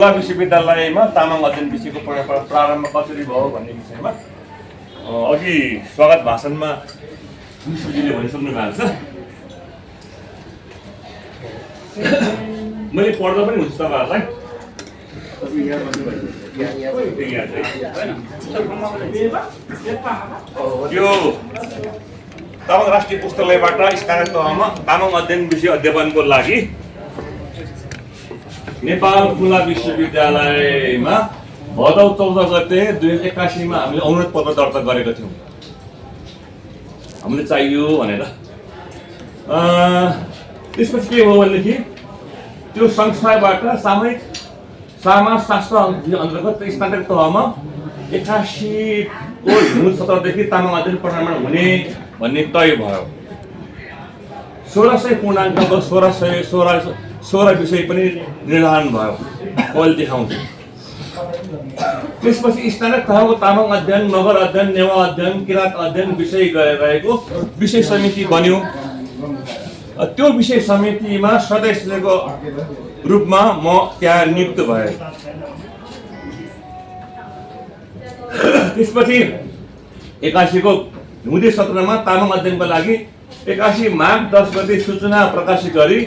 विश्वविद्यालयमा तामाङ अध्ययन विषयको प्रारम्भ कसरी भयो भन्ने विषयमा अघि स्वागत भाषणमा विश्वजीले भनिसक्नु भएको छ। मैले पढ्दा पनि हुन्छ तपाईँहरूलाई। यो तामाङ राष्ट्रिय पुस्तकालयबाट स्थानीय तहमा तामाङ अध्ययन विषय अध्ययनको लागि नेपाल खुला विश्वविद्यालयमा भदौ 14 गते 2081 मा हामीले अनुरोध पत्र दर्ता गरेका थियौँ। हामीले चाहियो भनेर त्यसपछि के हो भनेदेखि त्यो संस्थाबाट समाजशास्त्र अन्तर्गत स्नातक तहमा 81 को हिउँद सत्रदेखि तामाङ अध्ययन प्रणालीमा हुने भन्ने तय भयो। 1600 पूर्णाङ्क 16 विषय पनि निर्धारण भयो। अहिले देखाउँछु। त्यसपछि स्नातक तहको तामाङ अध्ययन, नगर अध्ययन, नेवा अध्ययन, किराँत अध्ययन विषय रहेको विषय समिति बन्यो। त्यो विषय समितिमा सदस्यको रूपमा म त्यहाँ नियुक्त भएँ। त्यसपछि 81 को हिउँदे सत्रमा तामाङ अध्ययनको लागि 81 माघ 10 गते सूचना प्रकाशित गरी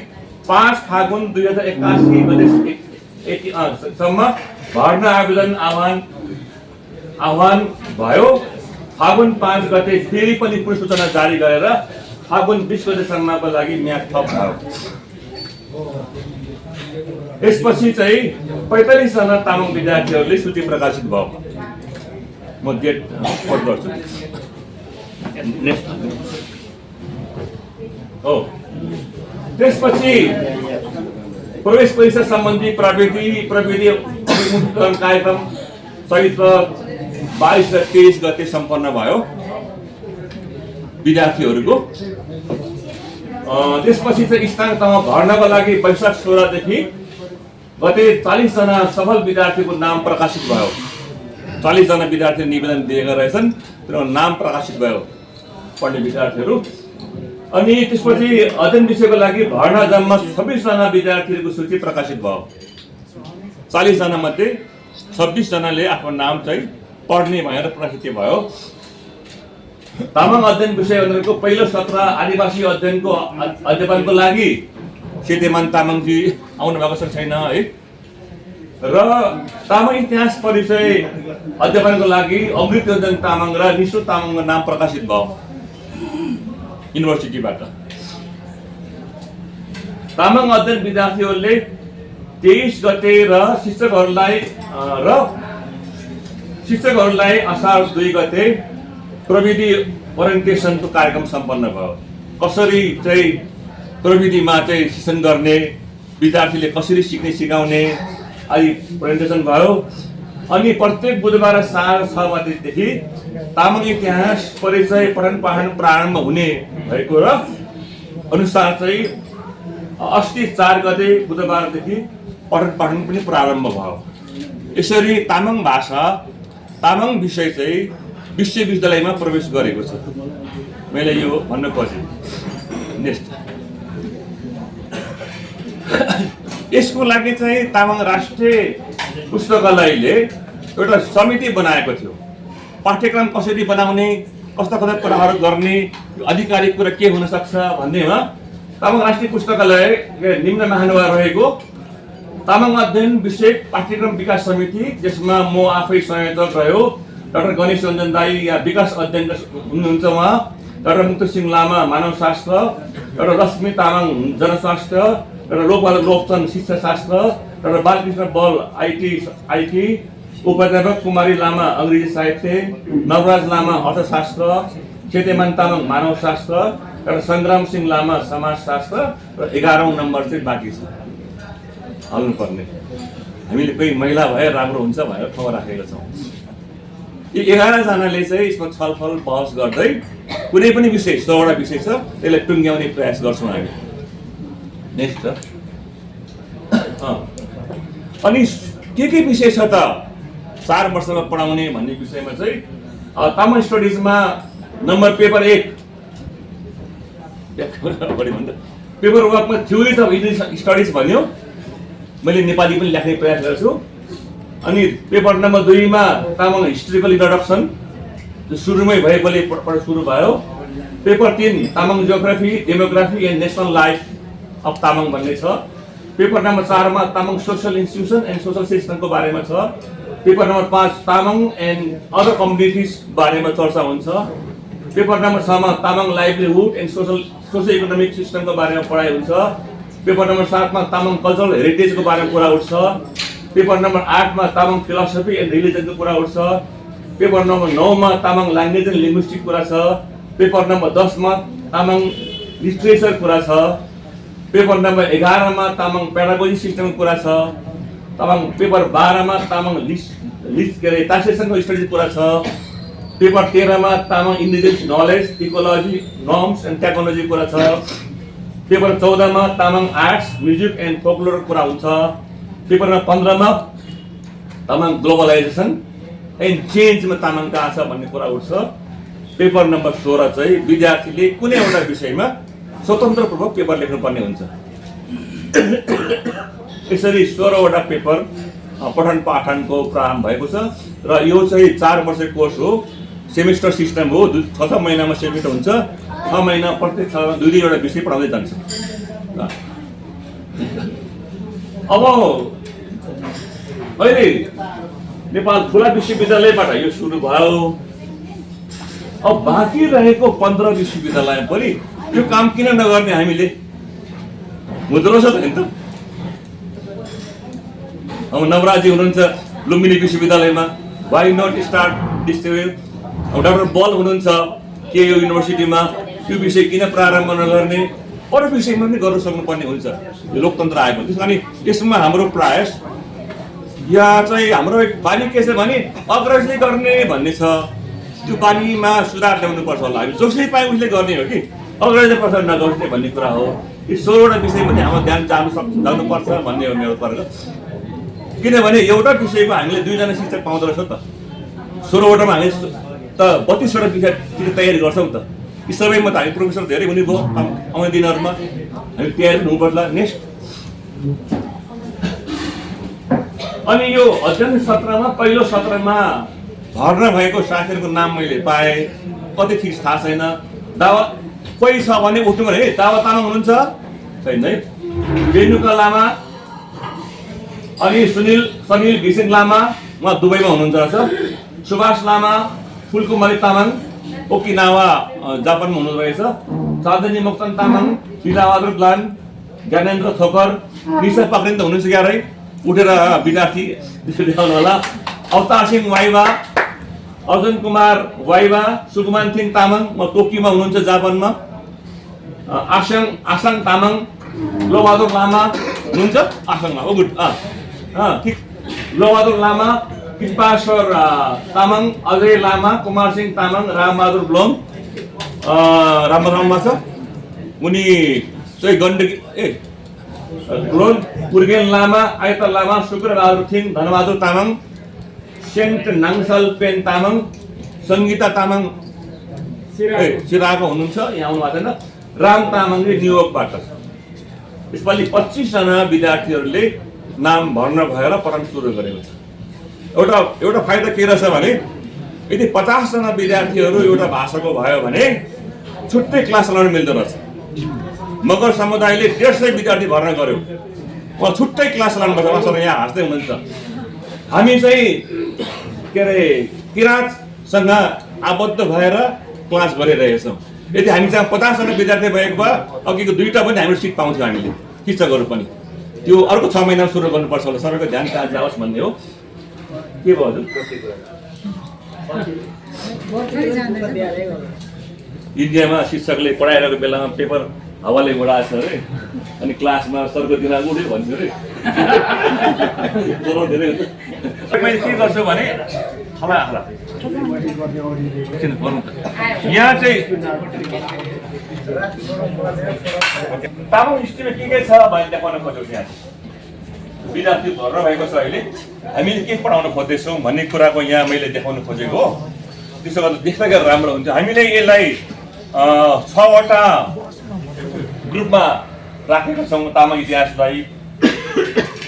5 फागुन 2081 सम्म भर्ना आवेदन आह्वान भयो। फागुन 5 गते फेरि पनि पुनः सूचना जारी गरेर फागुन 20 गतेसम्मको लागि म्याद थप भयो। यसपछि चाहिँ 45 जना तामाङ विद्यार्थीहरूले सूची प्रकाशित भयो। म डेट पढ्दै गर्छु। नेक्स्ट हो। त्यसपछि प्रवेश परीक्षा सम्बन्धी प्रविधि अभिमुखीकरण कार्यक्रम चैत्र 22 र 23 गते सम्पन्न भयो विद्यार्थीहरूको। त्यसपछि चाहिँ स्थानीय तहमा भर्नाको लागि वैशाख 16 देखि गते 40 जना सफल विद्यार्थीको नाम प्रकाशित भयो। 40 जना विद्यार्थीले निवेदन दिएका रहेछन्, त्यो नाम प्रकाशित भयो पढ्ने विद्यार्थीहरू। अनि त्यसपछि अध्ययन विषयको लागि भर्ना जम्मा 26 जना विद्यार्थीहरूको सूची प्रकाशित भयो। 40 जना मध्ये 26 जनाले आफ्नो नाम चाहिँ पढ्ने भएर प्रकाशित भयो। तामाङ अध्ययन विषय अन्तर्गतको पहिलो सत्र आदिवासी अध्ययनको लागि सेतेमान तामाङजी आउनु भएको छ छैन है, र तामाङ इतिहास परिचय अध्ययनको लागि अमृत रञ्जन तामाङ र निशु तामाङको नाम प्रकाशित भयो युनिभर्सिटीबाट। तामाङ अध्ययन विद्यार्थीहरूले 23 गते र शिक्षकहरूलाई असार 2 गते प्रविधि ओरिएन्टेसनको कार्यक्रम सम्पन्न भयो। कसरी चाहिँ प्रविधिमा चाहिँ शिक्षण गर्ने, विद्यार्थीले कसरी सिक्ने सिकाउने आदि ओरिएन्टेसन भयो। अनि प्रत्येक बुधबार साँझ 6 बजेदेखि तामाङ इतिहास परिचय पठन पाठन प्रारम्भ हुने भएको र अनुसार चाहिँ अस्ति 4 गते बुधबारदेखि पठन पाठन पनि प्रारम्भ भयो। यसरी तामाङ भाषा, तामाङ विषय चाहिँ विश्वविद्यालयमा प्रवेश गरेको छ। मैले यो भन्न खोजेँ। नेक्स्ट, यसको लागि चाहिँ तामाङ राष्ट्रिय पुस्तकालयले एउटा समिति बनाएको थियो। पाठ्यक्रम कसरी बनाउने, कस्ता कुराहरू गर्ने, आधिकारिक कुरा के हुन सक्छ भन्नेमा तामाङ राष्ट्रिय पुस्तकालय निम्न महानुभाव रहेको तामाङ अध्ययन विषय पाठ्यक्रम विकास समिति, जसमा म आफै संयोजक रह्यो। डाक्टर गणेश रञ्जन दाई या विकास अध्ययन हुनुहुन्छ उहाँ, डाक्टर मुक्त सिंह लामा मानवशास्त्र, डाक्टर रश्मि तामाङ जनशास्त्र, डाक्टर लोकबहादुर लोकचन शिक्षाशास्त्र, डाक्टर बालकृष्ण बल आइटी, उपाध्यापक कुमारी लामा अङ्ग्रेजी साहित्य, नवराज लामा अर्थशास्त्र, सेतेमान तामाङ मानवशास्त्र, डाक्टर सङ्ग्राम सिंह लामा समाजशास्त्र र 11औं नम्बर चाहिँ बाँकी छ हाल्नुपर्ने। हामीले कोही महिला भए राम्रो हुन्छ भनेर खबर राखेका छौँ। यी 11 जनाले चाहिँ यसमा छलफल बहस गर्दै कुनै पनि विषय 100वटा विषय छ त्यसलाई टुङ्ग्याउने प्रयास गर्छौँ हामी। नेक्स्ट, अनि के विषय छ त 4 वर्षमा पढाउने भन्ने विषयमा चाहिँ तामाङ स्टडिजमा नम्बर पेपर 1 पेपर वर्कमा थ्योरी अफ स्टडिज भन्यो, मैले नेपाली पनि लेख्ने प्रयास गर्छु। अनि पेपर नम्बर 2 मा तामाङ हिस्टोरिकल इन्ट्रोडक्सन जो सुरुमै भएकोले पटक सुरु भयो। Paper 3 Tamang geography, demography and national life of Tamang भन्ने छ। पेपर नम्बर 4 मा Tamang social institution and social सिस्टमको बारेमा छ। Paper number 5 Tamang and other communities बारेमा चर्चा हुन्छ। पेपर नम्बर 6 मा Tamang livelihood and social economic सिस्टमको बारेमा पढाइ हुन्छ। पेपर नम्बर 7 मा तामाङ कल्चरल हेरिटेजको बारेमा कुरा उठ्छ। पेपर नम्बर 8 मा तामाङ फिलोसफी एन्ड रिलिजनको कुरा उठ्छ। पेपर नम्बर 9 मा तामाङ ल्याङ्ग्वेज एन्ड लिङ्ग्विस्टिक कुरा छ। पेपर नम्बर 10 मा तामाङ लिटरेचर कुरा छ। पेपर नम्बर 11 मा तामाङ पेडागोजी सिस्टमको कुरा छ। पेपर 12 मा तामाङ टाक्सेसनको स्टडिज कुरा छ। पेपर 13 मा Tamang indigenous knowledge, ecology, norms and technology कुरा छ। पेपर 14 मा Tamang arts, music and folklore कुरा हुन्छ। पेपर नम्बर 15 मा तामाङ ग्लोबलाइजेसन एन्ड चेन्जमा तामाङ कहाँ छ भन्ने कुरा उठ्छ। पेपर नम्बर 16 चाहिँ विद्यार्थीले कुनै एउटा विषयमा स्वतन्त्रपूर्वक पेपर लेख्नुपर्ने हुन्छ। यसरी 16 वटा पेपर पठन पाठनको प्रारम्भ भएको छ र यो चाहिँ 4 वर्ष कोर्स हो। सेमिस्टर सिस्टम हो। 6 महिनामा सेमिस्टर हुन्छ। 6 महिना प्रत्येक सालमा 2-2 विषय पढाउँदै जान्छ। अब अहिले नेपाल खुला विश्वविद्यालयबाट यो सुरु भयो। अब बाँकी रहेको 15 विश्वविद्यालयमा पनि यो काम किन नगर्ने हामीले? हुँदो रहेछ त नि त। अब नवराजी हुनुहुन्छ लुम्बिनी विश्वविद्यालयमा, why not start this way. Doctor Bal हुनुहुन्छ केयु युनिभर्सिटीमा, त्यो विषय किन प्रारम्भ नगर्ने? अरू विषयमा पनि गर्न सक्नुपर्ने हुन्छ यो लोकतन्त्र आएको। त्यस कारण यसमा हाम्रो प्रयास यहाँ चाहिँ हाम्रो बानी के छ भने अग्रजले गर्ने भन्ने छ। त्यो बानीमा सुधार ल्याउनुपर्छ होला। हामी जसले पाए उसले गर्ने हो कि अग्रजले प्रचार नगर्ने भन्ने कुरा हो। यो 16 वटा विषयमा पनि हाम्रो ध्यान जानुपर्छ भन्ने हो मेरो तर्क। किनभने एउटा विषयमा हामीले 2 जना शिक्षक पाउँदो रहेछ त। 16 वटामा हामीले त 32 वटा विषय तयारी गर्छौँ त। यी सबैमा त हामी प्रोफेसर धेरै हुने भयो आउने दिनहरूमा। हामी तयारी हुनुपर्ला। नेक्स्ट अनि यो अध्ययन सत्रमा पहिलो सत्रमा भर्ना भएको साथीहरूको नाम मैले पाएँ। कति ठिक थाहा छैन। दावा कोही छ भने उठ्नु भने दावा तामाङ हुनुहुन्छ छैन है। रेणुका लामा अनि सनिल भिसिङ लामा उहाँ दुबईमा हुनुहुन्छ रहेछ। सुभाष लामा, फुलकुमारी तामाङ ओकिनावा जापानमा हुनु रहेछ। चाँदनी मोक्तान तामाङ, लीलाबहादुर ग्लान, ज्ञानेन्द्र थोकर, निशा पाक्रिन त हुनुहुन्छ क्यारै उठेर विद्यार्थी देखाउनु होला। अवतार सिंह वाइवा, अर्जुन कुमार वाइवा, सुकुमान थिङ तामाङ म टोकियोमा हुनुहुन्छ जापानमा। आसाङ तामाङ, लोबहादुर लामा हुनुहुन्छ आसाङमा। ओ गुड ठिक। लोबहादुर लामा, कृपाश्वर तामाङ, अजय लामा, कुमार सिंह तामाङ, रामबहादुर ब्लोम रामबहादुरमा छ। उनी चाहिँ गण्डकी ग्लोन, पुर्गेन लामा, आयता लामा, शुक्रबहादुर थिङ, धनबहादुर तामाङ, सेन्ट नाङसाल पेन तामाङ, सङ्गीता तामाङ सिराको हुनुहुन्छ, यहाँ आउनु भएको छैन। राम तामाङले न्युयोर्कबाट। यसपालि 25 जना विद्यार्थीहरूले नाम भर्ना भएर पठन सुरु गरेको छ। एउटा फाइदा के रहेछ भने यदि 50 जना विद्यार्थीहरू एउटा भाषाको भयो भने छुट्टै क्लास चलाउन मिल्दो रहेछ। मगर समुदायले 150 विद्यार्थी भर्ना गर्यो। उहाँ छुट्टै क्लास चलाउनु पर्छ। उहाँसँग यहाँ हाँस्दै हुनुहुन्छ। हामी चाहिँ के अरे किराँतसँग आबद्ध भएर क्लास गरिरहेछौँ। यदि हामीसँग 50 जना विद्यार्थी भएको भए अघिको 2टा पनि हाम्रो सिट पाउँथ्यो हामीले, शिक्षकहरू पनि। त्यो अर्को 6 महिनामा सुरु गर्नुपर्छ होला। सबैको ध्यान कहाँ जाओस् भन्ने हो। के भयो हजुर? इन्डियामा शिक्षकले पढाइरहेको बेलामा पेपर हावाले उडाएछ अरे, अनि क्लासमा सरको दिन उड्यो भन्थ्यो अरे। धेरै हुन्छ। मैले के गर्छु भने यहाँ चाहिँ तामाङ हिस्ट्रीमा के छ भने देखाउन खोजेको यहाँ विद्यार्थी भर्ना भएको छ। अहिले हामीले के पढाउन खोज्दैछौँ भन्ने कुराको यहाँ मैले देखाउन खोजेको हो। त्यसो गर्दा देख्दा गरेर राम्रो हुन्छ। हामीले यसलाई 6 वटा ग्रुपमा राखेका छौँ तामाङ इतिहासलाई।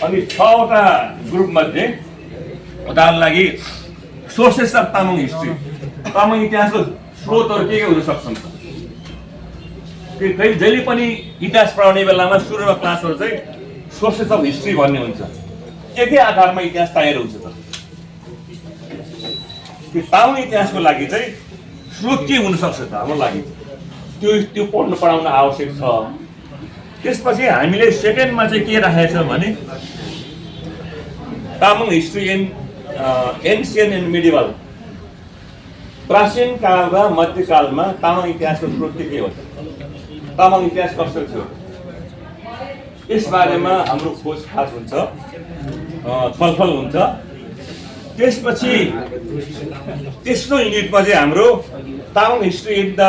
अनि 6वटा ग्रुपमध्ये उदाहरणको लागि sources of Tamang history, Tamang इतिहासको स्रोतहरू के हुन सक्छन् त? कहिले जहिले पनि इतिहास पढाउने बेलामा सुरुमा क्लासहरू चाहिँ सोर्सेस अफ हिस्ट्री भन्ने हुन्छ। के आधारमा इतिहास तयार हुन्छ त? त्यो तामाङ इतिहासको लागि चाहिँ स्रोत के हुन सक्छ त हाम्रो लागि? त्यो पढाउन आवश्यक छ। त्यसपछि हामीले सेकेन्डमा चाहिँ के राखेको छ भने Tamang history in ancient and medieval, प्राचीन काल र मध्यकालमा तामाङ इतिहासको स्रोत के हो त? तामाङ इतिहास कस्तो थियो यस बारेमा हाम्रो खोजखाज हुन्छ, छलफल हुन्छ। त्यसपछि तेस्रो युनिटमा चाहिँ हाम्रो Tamang history in the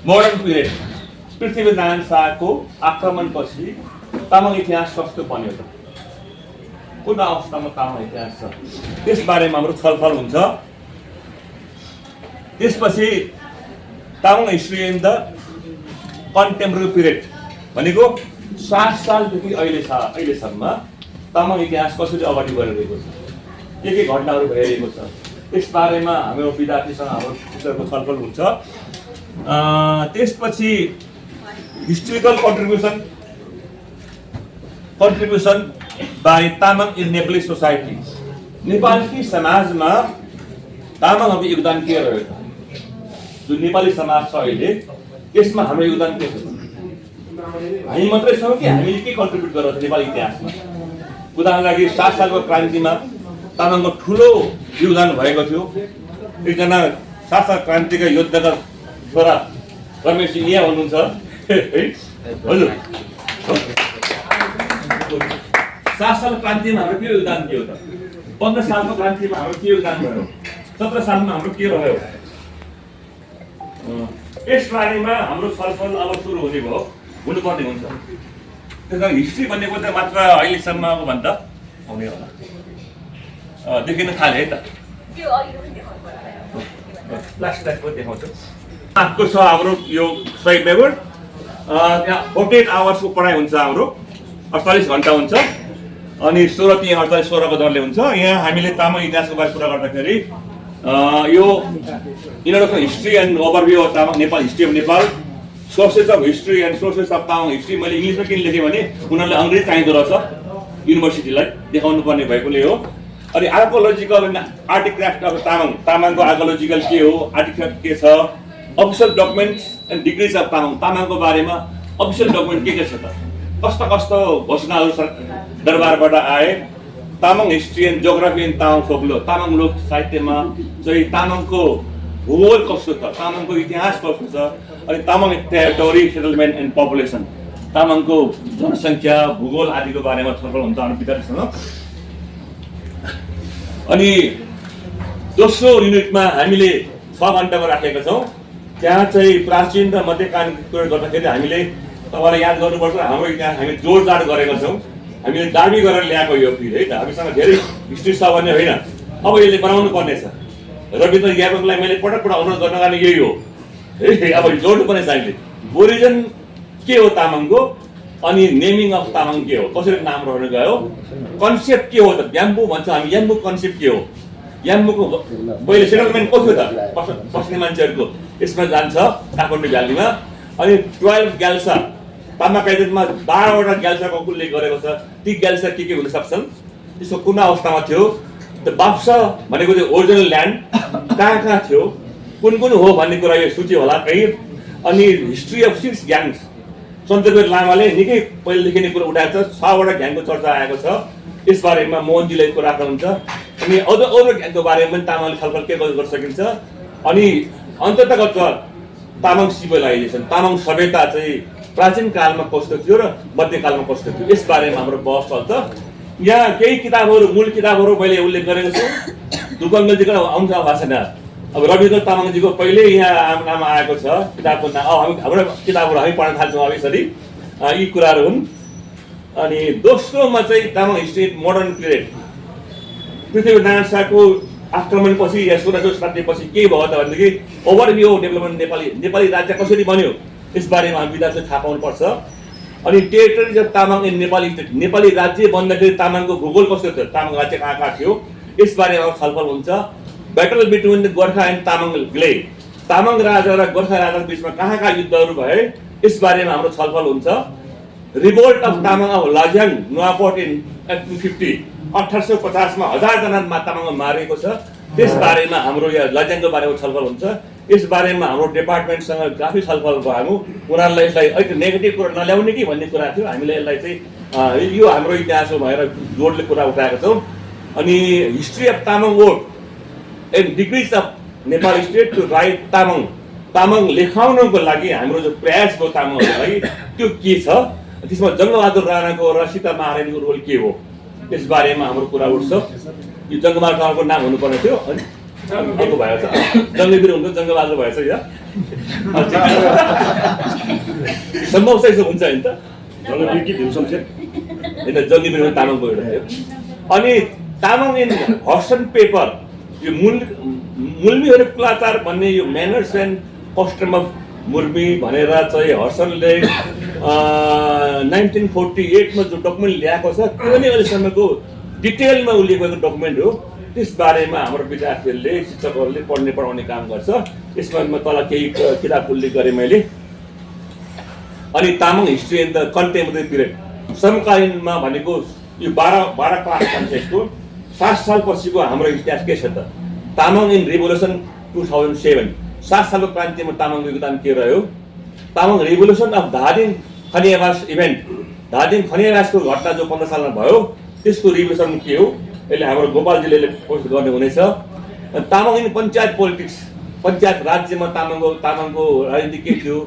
modern period, Prithvinarayan शाहको आक्रमणपछि तामाङ इतिहास कस्तो बन्यो त? कुन अवस्थामा तामाङ इतिहास छ त्यसबारेमा हाम्रो छलफल हुन्छ। त्यसपछि Tamang history in the contemporary period भनेको 60 सालदेखि अहिलेसम्म तामाङ इतिहास कसरी अगाडि बढिरहेको छ, के घटनाहरू भइरहेको छ त्यसबारेमा हाम्रो विद्यार्थीसँग हाम्रो टिचरको छलफल हुन्छ। त्यसपछि historical contribution by Tamang in Nepali society, Nepali समाजमा तामाङहरूको योगदान के रह्यो त? जो नेपाली समाज छ अहिले त्यसमा हाम्रो योगदान के छ? हामी मात्रै छौँ कि हामीले के कन्ट्रिब्युट गरेको छ नेपाली इतिहासमा? उदाहरणको लागि 7 सालको क्रान्तिमा तामाङको ठुलो योगदान भएको थियो। एकजना 7 साल क्रान्तिका योद्धाका छोरा रमेश सिंह यहाँ हुनुहुन्छ है हजुर। 7 साल क्रान्तिमा हाम्रो के योगदान के हो त? 15 सालको क्रान्तिमा हाम्रो के योगदान भयो? 17 सालमा हाम्रो के रह्यो? यसबारेमा हाम्रो छलफल अब सुरु हुनुपर्ने हुन्छ। त्यस कारण हिस्ट्री भनेको चाहिँ मात्र अहिलेसम्मको भन्दा हुने होला, देखिन थाले है त। फ्ल्यासको देखाउँछु। आजको छ हाम्रो यो सही पेपर, त्यहाँ 48 आवर्सको पढाइ हुन्छ हाम्रो, 48 घन्टा हुन्छ। अनि 16 3 48 16को दरले हुन्छ। यहाँ हामीले तामाङ इतिहासको बारे कुरा गर्दाखेरि यो यिनीहरूको history and overview of Tamang Nepal, history of Nepal, sources of history and sources of Tamang history. मैले इङ्ग्लिसमा किन लेखेँ भने उनीहरूले अङ्ग्रेजी चाहिँदो रहेछ युनिभर्सिटीलाई देखाउनु पर्ने भएकोले हो। अनि आर्कोलोजिकल एन्ड आर्टिक्राफ्ट अफ तामाङको आर्कोलोजिकल के हो, आर्टिक्राफ्ट के छ, official documents and degrees of तामाङको बारेमा अफिसियल डकुमेन्ट के छ त? कस्ता कस्तो घोषणाहरू दरबारबाट आए, Tamang history and geography and Tamang folklore, Tamang लोक साहित्यमा चाहिँ तामाङको भूगोल कस्तो छ, तामाङको इतिहास कस्तो छ, अनि Tamang territory settlement and population, तामाङको जनसङ्ख्या भूगोल आदिको बारेमा छलफल हुन्छ हाम्रो विद्यार्थीसँग। अनि दोस्रो युनिटमा हामीले 6 घन्टाको राखेका छौँ। त्यहाँ चाहिँ प्राचीन र मध्यकालीन कुरा गर्दाखेरि हामीले तपाईँलाई याद गर्नुपर्छ हाम्रो इतिहास हामी जोडजाड गरेका छौँ। हामीले दाबी गरेर ल्याएको यो फिर है त, हामीसँग धेरै हिस्ट्री छ भन्ने होइन, अब यसले बनाउनु पर्नेछ। रविन्द्र यादवलाई मैले पटक अनुरोध गर्न गर्ने यही हो है, अब जोड्नु पर्ने छ हामीले। ओरिजिन के हो तामाङको, अनि नेमिङ अफ तामाङ के हो, कसरी नाम रहन गयो, कन्सेप्ट के हो त? याम्बु भन्छ हामी, याम्बु कन्सेप्ट के हो, याम्बुको पहिले सेटलमेन्ट को थियो त बस्ने मान्छेहरूको, यसमा जान्छ काठमाडौँ भ्यालीमा। अनि 12 ग्याल्सा, तामा कायदेमा 12वटा ग्याल्साको उल्लेख गरेको छ। ती ग्याल्सा के हुन सक्छन्, त्यसको कुन अवस्थामा थियो, त्यो बाप्सा भनेको चाहिँ ओरिजिनल ल्यान्ड कहाँ थियो, कुन हो भन्ने कुरा यो सूची होला कहीँ। अनि हिस्ट्री अफ 6 ग्याङ्स, सन्तवीर लामाले निकै पहिले लेखिने कुरा उठाएको छ। 6वटा ग्याङको चर्चा आएको छ, यसबारेमा मोहनजीले कुरा राख्नुहुन्छ। अनि अरू ग्याङको बारेमा पनि तामाङले छलफल के गर्न सकिन्छ। अनि अन्ततगत तामाङ सिभिलाइजेसन, तामाङ सभ्यता चाहिँ प्राचीन कालमा कस्तो थियो र मध्यकालमा कस्तो थियो, यसबारेमा हाम्रो बहस चल्छ। यहाँ केही किताबहरू, मूल किताबहरू मैले उल्लेख गरेको छु। दुपङ्गलजीको अंश भाषण, अब रविन्द्र तामाङजीको पहिले यहाँ नाम आएको छ किताबको नाम। हाम्रो किताबहरू हामी पढ्न थाल्छौँ अब यसरी, यी कुराहरू हुन्। अनि दोस्रोमा चाहिँ Tamang history modern period, Prithvinarayan शाहको आक्रमणपछि या 1600 शताब्दीपछि के भयो त भनेदेखि ओभरभ्यू डेभलपमेन्ट नेपाली राज्य कसरी बन्यो यसबारेमा हामी विद्यार्थीले थाहा पाउनुपर्छ। अनि territories of Tamang in Nepali state, Nepali राज्य बन्दाखेरि तामाङको भूगोल कस्तो थियो, तामाङ राज्य कहाँ कहाँ थियो, यसबारेमा छलफल हुन्छ। Battle between the Gorkha and Tamang ग्ले, तामाङ राजा र गोर्खा राजाको बिचमा कहाँ कहाँ युद्धहरू भए यसबारेमा हाम्रो छलफल हुन्छ। Revolt of Tamang of Lajyang Nuwakot in 1850, 1850 मा 1000 जना तामाङ मारेको छ, त्यसबारेमा हाम्रो यहाँ लाज्याङको बारेमा छलफल हुन्छ। यसबारेमा हाम्रो डिपार्टमेन्टसँग काफी छलफल भयो। उनीहरूलाई यसलाई अलिक नेगेटिभ कुरा नल्याउने कि भन्ने कुरा थियो। हामीले यसलाई चाहिँ यो हाम्रो इतिहास हो भनेर जोडले कुरा उठाएका छौँ। अनि history of Tamang vote and degrees of Nepal state to write Tamang, Tamang लेखाउनको लागि हाम्रो जो प्रयास भयो तामाङहरूलाई त्यो के छ, त्यसमा जङ्गबहादुर राणाको र सीता महारानीको रोल के हो, यसबारेमा हाम्रो कुरा उठ्छ। यो जङ्गबहादुर राणाको नाम हुनुपर्ने थियो, अनि अर्को भएछ जङ्गवीर हुनु जङ्गबहादुर भएछ या सम्भव चाहिँ यसो हुन्छ नि त, होइन जङ्गवीर तामाङको एउटा थियो। अनि तामाङ इन हर्सन पेपर, यो मुल्मीहरू कुलाचार भन्ने यो manners and custom of Murmi भनेर चाहिँ हर्सनले 1948 मा जो डकुमेन्ट ल्याएको छ त्यो पनि अहिलेसम्मको डिटेलमा उल्लेखिएको डकुमेन्ट हो। त्यसबारेमा हाम्रो विद्यार्थीहरूले शिक्षकहरूले पढ्ने पढाउने काम गर्छ। यसमा म तल केही किताब उल्लेख गरेँ मैले। अनि Tamang history in the contemporary period, समकालीनमा भनेको यो 12 क्लास कन्सेप्टको 7 साल पछिको हाम्रो इतिहास के छ त। तामाङ इन रिभोल्युसन 2007, 7 सालको क्रान्तिमा तामाङको योगदान के रह्यो। Tamang revolution of Dhading Khaniyawas event, Dhading खनियावासको घटना जो 15 सालमा भयो त्यसको रिभोल्युसन के हो, यसले हाम्रो गोपालजीले पोस्ट गर्ने हुनेछ। तामाङ इन पञ्चायत पोलिटिक्स, पञ्चायत राज्यमा तामाङको राजनीति के थियो,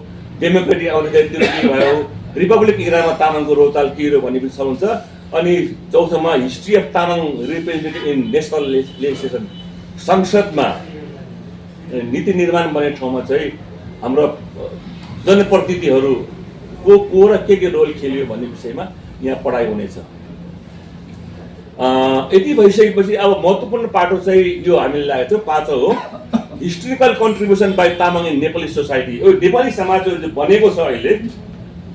डेमोक्रेटिक आउँदाखेरि त्यो के भयो, रिपब्लिक इरामा तामाङको रोलचाल के हो भन्ने विषय हुन्छ। अनि चौथोमा history of Tamang representative in national legislation, संसदमा नीति निर्माण बन्ने ठाउँमा चाहिँ हाम्रो जनप्रतिनिधिहरू को र के रोल खेल्यो भन्ने विषयमा यहाँ पढाइ हुनेछ। यति भइसकेपछि अब महत्त्वपूर्ण पाटो चाहिँ यो हामीले लागेको छ, पाँचौँ हो historical contribution by Tamang in Nepali society. यो नेपाली समाज जो बनेको छ अहिले,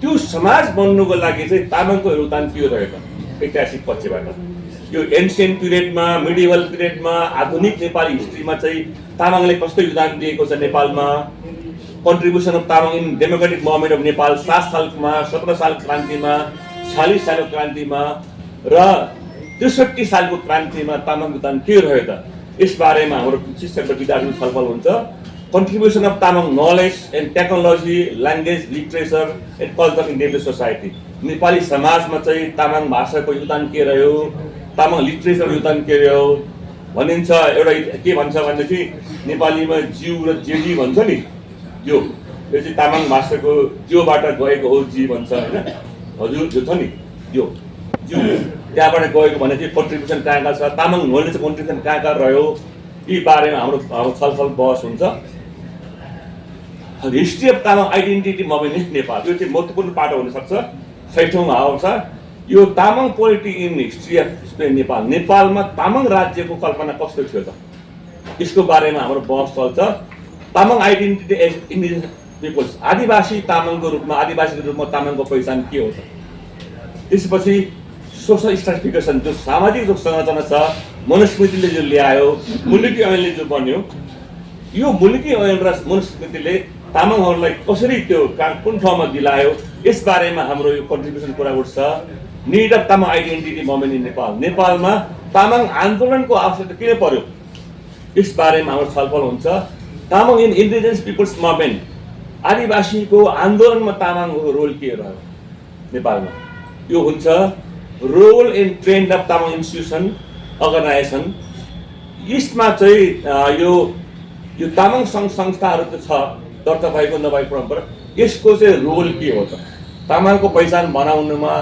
त्यो समाज बन्नुको लागि चाहिँ तामाङको योगदान के रह्यो त ऐतिहासिक पक्षबाट। यो एन्सियन्ट पिरियडमा, मिडिभल पिरियडमा, आधुनिक नेपाली हिस्ट्रीमा चाहिँ तामाङले कस्तो योगदान दिएको छ नेपालमा। Contribution of Tamang in democratic movement of Nepal 7 सालमा, 17 साल क्रान्तिमा, 46 सालको क्रान्तिमा र 63 सालको क्रान्तिमा तामाङ योगदान के रह्यो त, यसबारेमा हाम्रो शिक्षक र विद्यार्थी छलफल हुन्छ। Contribution of Tamang knowledge and technology, language, literature and culture in Nepali society, Nepali समाजमा चाहिँ तामाङ भाषाको योगदान के रह्यो, तामाङ लिटरेचर योगदान के रह्यो भनिन्छ। एउटा के भन्छ भनेदेखि नेपालीमा जिउ र जेडी भन्छ नि, यो चाहिँ तामाङ भाषाको जिउबाट गएको हो जी भन्छ, होइन हजुर जो छ नि यो जिउ त्यहाँबाट गएको भने चाहिँ कन्ट्रिब्युसन कहाँ कहाँ छ, तामाङ नलेज कन्ट्रिब्युसन कहाँ कहाँ रह्यो, यी बारेमा हाम्रो छलफल बहस हुन्छ। History of Tamang identity movement Nepal, यो चाहिँ महत्त्वपूर्ण पाटो हुनसक्छ। 6औँमा आउँछ यो Tamang polity in history of Nepal, नेपालमा तामाङ राज्यको कल्पना कस्तो थियो त, यसको बारेमा हाम्रो बहस चल्छ। Tamang identity as indigenous peoples, आदिवासी तामाङको रूपमा, आदिवासीको रूपमा तामाङको पहिचान के हो त। त्यसपछि सोसल स्ट्राटिफिकेसन, जो सामाजिक जो संरचना छ, मनुस्मृतिले जो ल्यायो, मुलुकी ऐनले जो बन्यो, यो मुलुकी ऐन र मनुस्मृतिले तामाङहरूलाई कसरी त्यो कुन ठाउँमा दिलायो, यसबारेमा हाम्रो यो कन्ट्रिब्युसन कुरा उठ्छ। Need of Tamang identity movement in Nepal, नेपालमा तामाङ आन्दोलनको आवश्यकता किन पर्यो, यसबारेमा हाम्रो छलफल हुन्छ। Tamang in indigenous peoples movement, आदिवासीको आन्दोलनमा तामाङको रोल के रह्यो नेपालमा, यो हुन्छ। Role and trend of Tamang institution organization, यसमा चाहिँ यो तामाङ सङ्घ संस्थाहरू त छ, दर्ता भएको नभएको परम्परा, यसको चाहिँ रोल के हो त, तामाङको पहिचान बनाउनुमा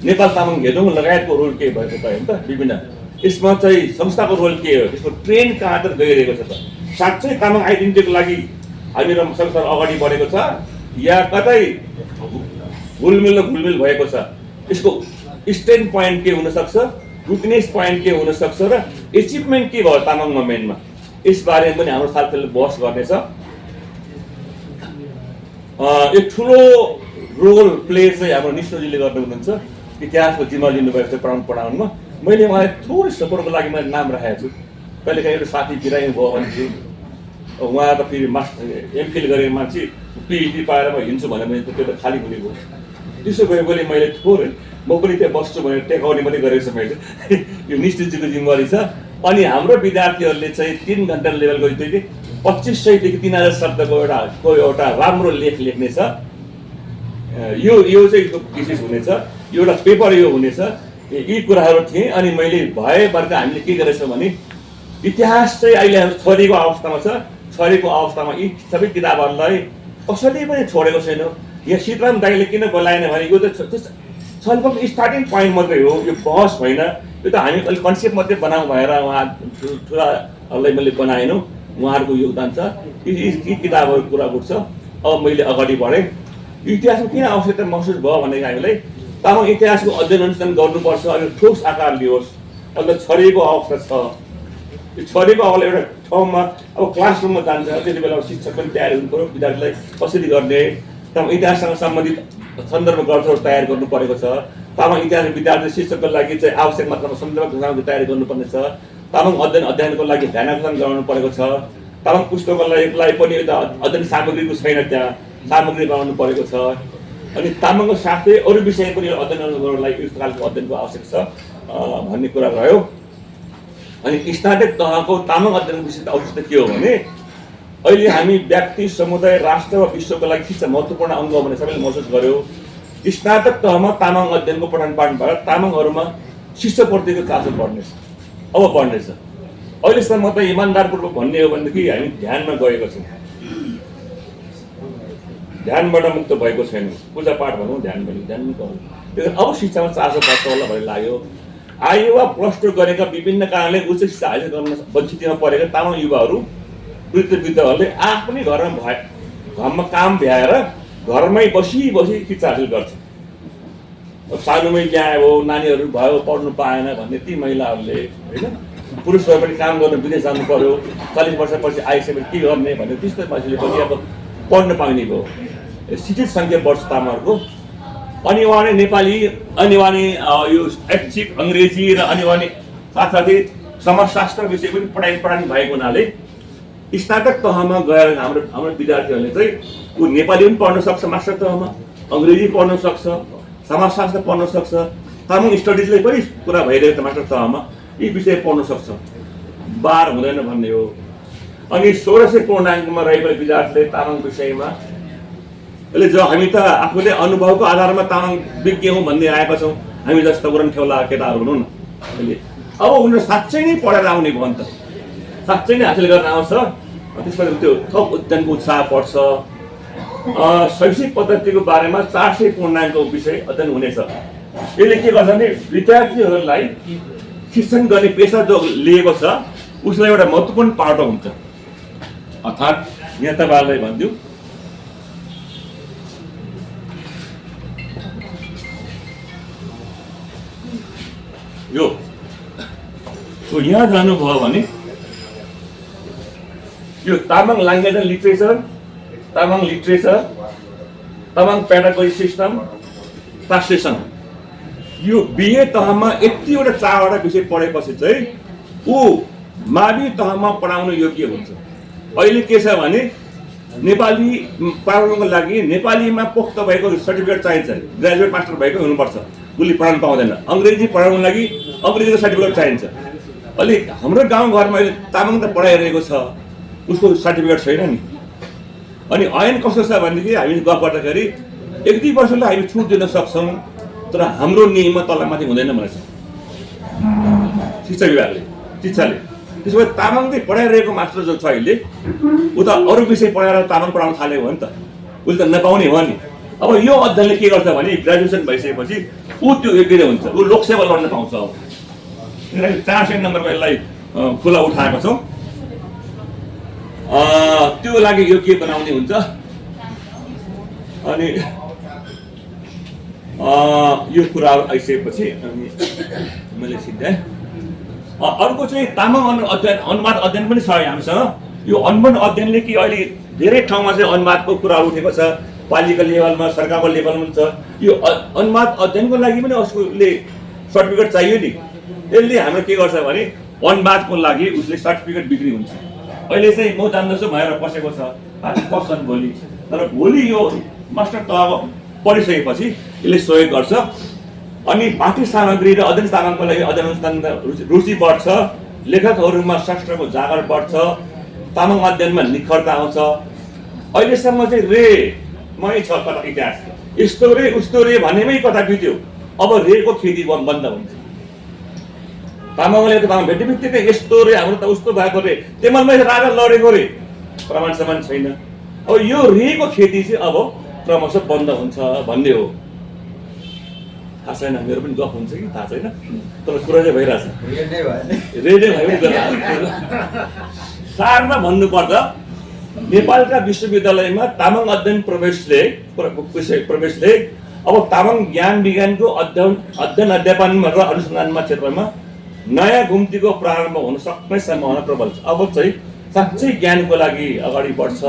नेपाल तामाङ घेदोङ लगायतको रोल के भएको त, होइन त विभिन्न, यसमा चाहिँ संस्थाको रोल के हो, यसको ट्रेन्ड कहाँतिर गइरहेको छ त, साँच्चै तामाङ आइडेन्टिटीको लागि हामीहरू संस्था अगाडि बढेको छ या कतै घुलमिल भएको छ, यसको स्ट्यान्ड पोइन्ट के हुनसक्छ, विकनेस पोइन्ट के हुनसक्छ र एचिभमेन्ट के भयो तामाङ मुभमेन्टमा, यसबारेमा पनि हाम्रो साथीहरूले बहस गर्नेछ। एक ठुलो रोल प्ले चाहिँ हाम्रो निष्ठजीले गर्नु हुनुहुन्छ, इतिहासको जिम्मा लिनुभएको छ पढाउनमा। मैले उहाँलाई थोरै सपोर्टको लागि मैले नाम राखेको छु। कहिलेकाहीँ एउटा साथी बिरामी भयो भने चाहिँ उहाँ त फेरि एमफिल गरेको मान्छे पिएचडी पाएर म हिँड्छु भने मैले त्यो त खाली हुने भयो। त्यसो भएकोले मैले थोरै म पनि त्यहाँ बस्छु भनेर टेकाउने मात्रै गरेको छु मैले। यो निष्ठजीको जिम्मेवारी छ। अनि हाम्रो विद्यार्थीहरूले चाहिँ 3 घन्टा लेभलको 2500 देखि 3000 शब्दको एउटा राम्रो लेख लेख्नेछ। यो चाहिँ विशेष हुनेछ, एउटा पेपर यो हुनेछ। यी कुराहरू थिए। अनि मैले भएभरका हामीले के गरेछौँ भने इतिहास चाहिँ अहिले हाम्रो छोरीको अवस्थामा छ। छोरीको अवस्थामा यी सबै किताबहरूलाई कसैले पनि छोडेको छैन। यहाँ सीताराम दाइले किन बोलाएन भने यो त छलफल स्टार्टिङ पोइन्ट मात्रै हो, यो बहस होइन। यो त हामी अलिक कन्सेप्ट मात्रै बनाऊँ भएर उहाँ ठुलाहरूलाई मैले बनाएनौँ। उहाँहरूको योगदान छ। यी किताबहरू कुरा उठ्छ। अब मैले अगाडि बढेँ। इतिहासको किन आवश्यकता महसुस भयो भनेदेखि हामीलाई तामाङ इतिहासको अध्ययन अनुसन्धान गर्नुपर्छ। अहिले ठोस आकार लियोस्। अहिले छरिएको अवस्था छ। यो छरिएको अवस्था एउटा ठाउँमा अब क्लासरुममा जान्छ, त्यति बेला शिक्षक पनि तयारी हुनु पऱ्यो। विद्यार्थीलाई कसरी गर्ने, तामाङ इतिहाससँग सम्बन्धित सन्दर्भ ग्रन्थहरू तयार गर्नु परेको छ। तामाङ इतिहास विद्यार्थी शिक्षकको लागि चाहिँ आवश्यक मात्रामा सन्दर्भ ग्रन्थको तयारी गर्नुपर्ने छ। तामाङ अध्ययनको लागि ध्यानाकर्षण गराउनु परेको छ। तामाङ पुस्तकालयलाई पनि एउटा अध्ययन सामग्रीको छैन, त्यहाँ सामग्री बनाउनु परेको छ। अनि तामाङको साथै अरू विषय पनि अध्ययन गर्नको लागि यस्तो खालको अध्ययनको आवश्यक छ भन्ने कुरा रह्यो। अनि स्नातक तहको तामाङ अध्ययनको विषय आवश्यकता के हो भने अहिले हामी व्यक्ति, समुदाय, राष्ट्र वा विश्वको लागि शिक्षा महत्त्वपूर्ण अङ्ग हो भने सबैले महसुस गर्यो। स्नातक तहमा तामाङ अध्ययनको पठन पाठन भएर तामाङहरूमा शिक्षाप्रतिको चासो बढ्नेछ, अब बढ्नेछ। अहिलेसम्म त इमान्दारपूर्वक भन्ने हो भनेदेखि हामी ध्यानमा गएको छौँ, ध्यानबाट मुक्त भएको छैन। पूजापाठ भनौँ, ध्यान भनौँ, ध्यान मुक्त भनौँ। त्यो अब शिक्षामा चासो बढ्छ होला भन्ने लाग्यो। आयु वा +2 गरेका विभिन्न कारणले उच्च शिक्षा हासिल गर्न वञ्चितमा परेका तामाङ युवाहरू, वृद्धहरूले आफ्नै घरमा काम भ्याएर घरमै बसी शिक्षा हासिल गर्छ। सानोमै बिहा भयो, नानीहरू भयो, पढ्नु पाएन भन्ने ती महिलाहरूले होइन, पुरुषहरू पनि काम गर्न विदेश जानु पर्यो, 40 वर्षपछि आइसकेपछि के गर्ने भन्ने त्यस्तो मान्छेले पनि अब पढ्न पाउने भयो। शिक्षित सङ्ख्या बढ्छ तामाङहरूको। अनि उहाँले नेपाली, अनि उहाँले यो ऐच्छिक अङ्ग्रेजी र अनि उहाँले साथसाथै समाजशास्त्र विषय पनि पढाइ भएको हुनाले स्नातक तहमा गएर हाम्रो विद्यार्थीहरूले चाहिँ ऊ नेपाली पनि पढ्न सक्छ, मास्टर तहमा अङ्ग्रेजी पढ्न सक्छ, समाजशास्त्र पढ्न सक्छ, तामाङ स्टडिजले पनि कुरा भइरहेको छ मास्टर तहमा, यी विषय पढ्न सक्छ। बार हुँदैन भन्ने हो। अनि 1600 पूर्णाङ्कमा रहेको विद्यार्थीले तामाङ विषयमा अहिले जो हामी त आफूले अनुभवको आधारमा तामाङ विज्ञ हौँ भन्दै आएका छौँ। हामी जस्ता उरनठेउला केटाहरू हुनु न अहिले। अब उनीहरू साँच्चै नै पढेर आउने भयो नि त, साँच्चै नै हासिल गर्न आउँछ। त्यसपछि त्यो थप अध्ययनको उत्साह बढ्छ। शैक्षिक पद्धतिको बारेमा 400 पूर्णाङ्कको विषय अध्ययन हुनेछ। यसले के गर्छ भने विद्यार्थीहरूलाई शिक्षण गर्ने पेसा जो लिएको छ उसलाई एउटा महत्त्वपूर्ण पाटो हुन्छ। अर्थात् यहाँ तपाईँहरूलाई भनिदिउँ, यो यहाँ जानुभयो भने यो Tamang language and literature, Tamang pedagogy system, translation, यो बिए तहमा यतिवटा 4वटा विषय पढेपछि चाहिँ ऊ मावि तहमा पढाउन योग्य हुन्छ। अहिले के छ भने नेपाली पढाउनको लागि नेपालीमा पोख्त भएको सर्टिफिकेट चाहिन्छ, ग्रेजुएट मास्टर भएको हुनुपर्छ, उसले पढाउनु पाउँदैन। अङ्ग्रेजी पढाउनको लागि अङ्ग्रेजीको सर्टिफिकेट चाहिन्छ। अहिले हाम्रो गाउँघरमा अहिले तामाङ त पढाइरहेको छ, उसको सर्टिफिकेट छैन नि। अनि ऐन कस्तो छ भनेदेखि हामी गफ गर्दाखेरि 1-2 वर्षलाई हामी छुट दिन सक्छौँ, तर हाम्रो नियममा तलमाथि हुँदैन भनेछ शिक्षा विभागले, शिक्षाले। त्यसो भए तामाङले पढाइरहेको मास्टर जो छ अहिले ऊ त अरू विषय पढाएर तामाङ पढाउन थालेको हो नि त, उसले त नपाउने हो नि। अब यो अध्ययनले के गर्छ भने ग्रेजुएसन भइसकेपछि ऊ त्यो योग्य हुन्छ, ऊ लोकसेवा लड्न पाउँछ। अब 400 नम्बरको यसलाई खुला उठाएको छौँ, त्यो लागि योग्य बनाउने हुन्छ। अनि यो कुराहरू आइसकेपछि अनि मैले सिद्धाएँ। अर्को चाहिँ तामाङ अनुवाद अध्ययन पनि छ हामीसँग। यो अनुवाद अध्ययनले कि अहिले धेरै ठाउँमा चाहिँ अनुवादको कुरा उठेको छ। पालिका लेभलमा सरकारको लेभलमा छ। यो अनुवाद अध्ययनको लागि पनि उसले सर्टिफिकेट चाहियो नि। यसले हाम्रो के गर्छ भने अनुवादको लागि उसले सर्टिफिकेट बिक्री हुन्छ। अहिले चाहिँ म जान्दछु भनेर पसेको छ, पस्छन् भोलि, तर भोलि यो मास्टर तह पढिसकेपछि यसले सहयोग गर्छ। अनि पाठ्य सामग्री र अध्ययन साधनको लागि अध्ययन अनुसन्धानमा रुचि बढ्छ, लेखकहरूमा शास्त्रको जागर बढ्छ, तामाङ अध्ययनमा निखरता आउँछ। अहिलेसम्म चाहिँ रेमै छ कता इतिहास, यस्तो रे उस्तो रे भन्नेमै कता बित्यो। अब रेको खेती बन्द हुन्छ। तामाङले त तामाङ भेट्ने बित्तिकै यस्तो रे हाम्रो त उस्तो भएको रे, तेमलमै राजा लडेको रे, प्रमाण समान छैन। अब यो रेको खेती चाहिँ अब क्रमशः बन्द हुन्छ भन्ने हो। थाहा छैन, मेरो पनि गफ हुन्छ कि थाहा छैन, तर कुरा चाहिँ भइरहेछ। रेडे भयो नि सारमा भन्नुपर्दा नेपालका विश्वविद्यालयमा तामाङ अध्ययन प्रवेशले अब तामाङ ज्ञान विज्ञानको अध्ययन अध्यापनमा र अनुसन्धानमा क्षेत्रमा नयाँ घुम्तीको प्रारम्भ हुन सक्ने सम्भावना प्रबल छ। अब चाहिँ साँच्चै ज्ञानको लागि अगाडि बढ्छ,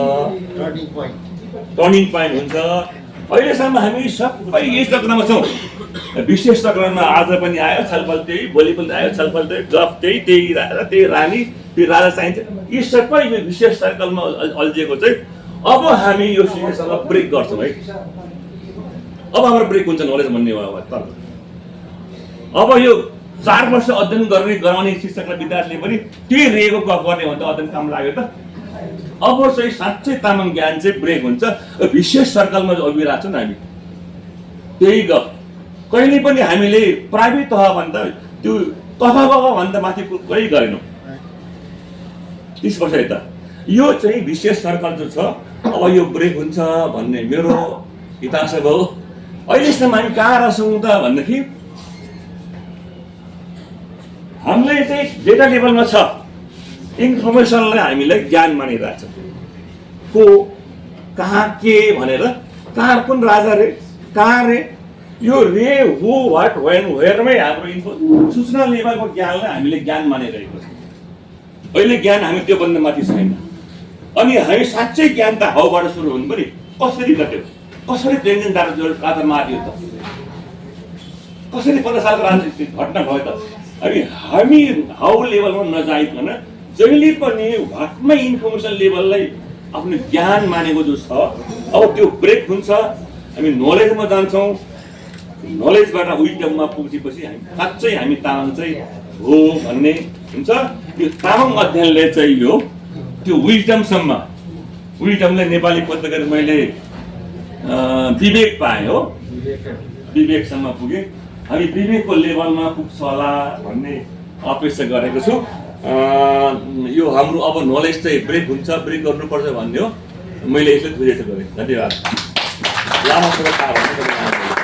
टर्निङ पोइन्ट हुन्छ। अहिलेसम्म हामी सबै यही चक्रमा छौँ। विशेष चक्रमा आज पनि आयो छलफल त्यही, भोलि पनि आयो छलफल त्यही, जब त्यही राजा त्यही रानी, त्यो राजा चाहिन्छ। यी सबै यो विशेष सर्कलमा अल्झिएको चाहिँ अब हामी यो सिचुएसनलाई ब्रेक गर्छौँ है। अब हाम्रो ब्रेक हुन्छ नलेज भन्ने भयो। तर अब यो 4 वर्ष अध्ययन गराउने शिक्षक र विद्यार्थीले पनि त्यही रेको गफ गर्ने हो त अध्ययन काम लाग्यो त। अब चाहिँ साँच्चै तामाङ ज्ञान चाहिँ ब्रेक हुन्छ। विशेष सर्कलमा उभिरहेको छौँ हामी, त्यही गफ। कहिले पनि हामीले प्राइभेट तहभन्दा त्यो तहभन्दा माथि कहीँ गरेनौँ 30 वर्ष यता। यो चाहिँ विशेष सर्कल जो छ अब यो ब्रेक हुन्छ भन्ने मेरो हितांश भयो। अहिलेसम्म हामी कहाँ रहेछौँ त भनेदेखि हामीले चाहिँ डेटा लेभलमा छ, इन्फर्मेसनलाई हामीलाई ज्ञान मानिरहेछ। को कहाँ के भनेर, कहाँ कुन राजा रे, कहाँ रे, यो रे हु वाट वेन वेयरमै हाम्रो सूचना लेभलको ज्ञानलाई हामीले ज्ञान मानिरहेको छ। अहिले ज्ञान हामी त्यो भन्दा माथि छैन। अनि हामी साँच्चै ज्ञान त हाउबाट सुरु हुनु पनि कसरी घट्यो, कसरी तेन्जिङ दार्चुला मारियो त, कसरी 50 सालको राजनीतिक घटना भयो त। अनि हामी हाउ लेभलमा नजाइकन जहिले पनि वाटमै इन्फर्मेसन लेभललाई आफ्नो ज्ञान मानेको जो छ अब त्यो ब्रेक हुन्छ। हामी नलेजमा जान्छौँ, नलेजबाट विजडममा पुगेपछि हामी साँच्चै हामी तामाङ चाहिँ हो भन्ने हुन्छ। यो तामाङ अध्ययनले चाहिँ यो त्यो विजडमसम्म, विजडमले नेपाली पत्रकार मैले विवेक पाएँ हो, विवेकसम्म पुगेँ। हामी विवेकको लेभलमा पुग्छ होला भन्ने अपेक्षा गरेको छु। यो हाम्रो अब नलेज चाहिँ ब्रेक हुन्छ, ब्रेक गर्नुपर्छ भन्ने हो। मैले यसले बुझेको गरेँ। धन्यवाद। लामो समय